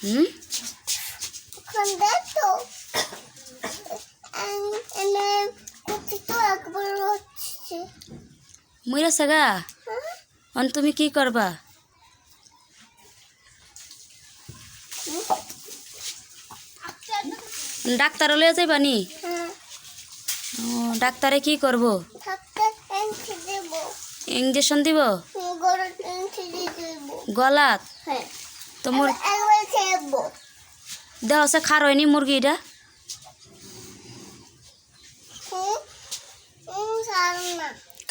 হুম মইরা Saga on তুমি কি করবা? ডাক্তার লয়ে যাইবা নি? ও ডাক্তারে কি করব? ইঞ্জেকশন দিব গলাত? তো মোর দেহ সে খার হয়নি মুরগিটা?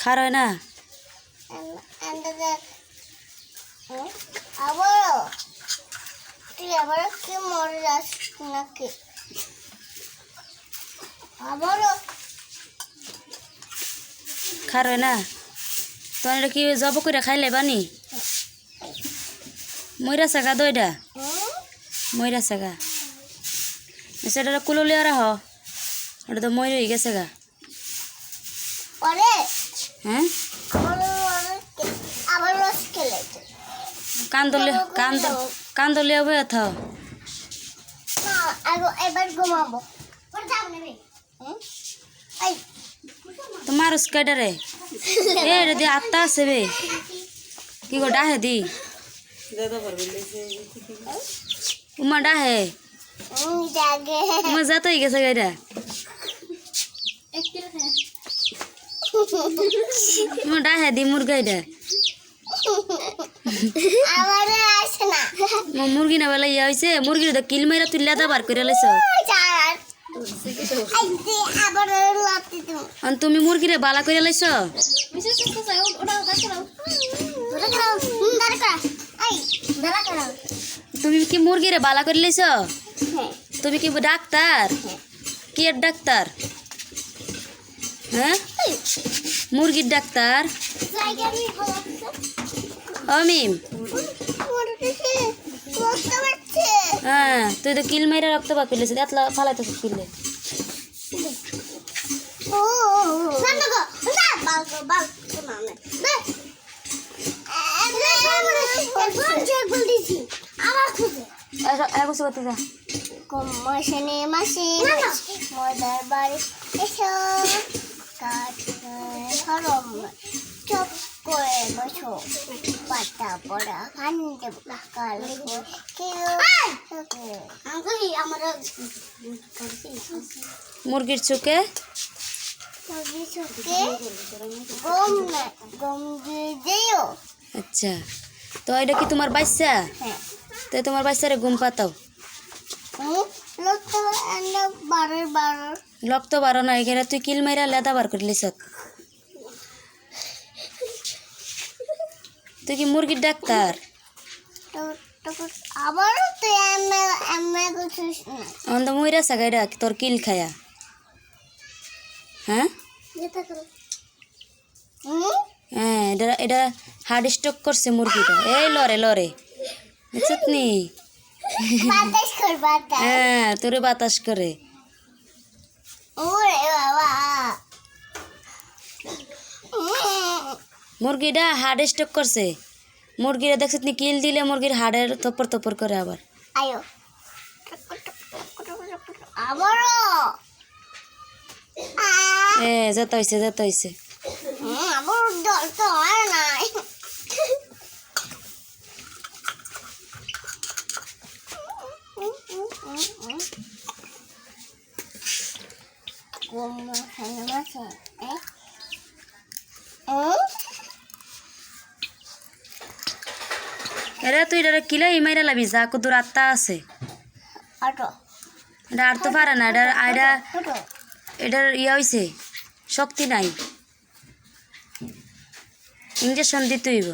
খার হয় না? খার হয় না? তোমার এটা কি জব করে খাইলে বানি? ময়রা সাগা দইটা ময়রা সাগা সেটা কুলো লিয়া রাহ, ওটা তো ময়ূর হয়ে গেছে গা। হ্যাঁ কান্দলিয়া বই থ তোমার স্কাইডারে এ দি আত্মা আছে বে কি গো ডাহে দি উমা ডাহে মজা তো হয়ে গেছে গাইরা উমা ডাহে দি মুরগাইটা মুরগি না বেলা ইয়া হয়েছে মুরগির তো কিল মাইরা তুই লেদা বার করে লাইছ। তুমি মুরগিরে বালা করে লাইছ? তুমি কি মুরগিরে বালা করে লাইছ? তুমি কি ডাক্তার? কি এর ডাক্তার? হ্যাঁ মুরগির ডাক্তার? অমিম হ্যাঁ তুই তো কিল মাইরা রক্ত বাক পেলেছিস এতলা ফালাইতেছিস কিলে মুরগির চোখে আচ্ছা তো এটা কি তোমার বাচ্চা? তো তোমার বাচ্চারে ঘুম পাতাও লক্ত বারো না এখানে তুই কিল মাইরা লেদা বার করে লিস। তুই কি মুরগির ডাক্তার? মইরা সাগাইরা তোর কিল খায়া হ্যাঁ হ্যাঁ এটা হার্ট স্ট্রোক করছে মুরগিটা। এই লরে লরে নি হ্যাঁ তোরে বাতাস করে মুরগিটা হার্ট স্ট্রোক করছে। মুরগিরা দেখছিস নি কিল দিলে মুরগির হাড়ের তপর তপর করে আবার যত হয়েছে যত হয়েছে এরা তুই এটা কিলে ইমাইরা লাবি যা কত আত্মা আছে এটা আর তো পারে না এটার ইয়ে হয়েছে শক্তি নাই ইঞ্জেকশন দিতে হইব।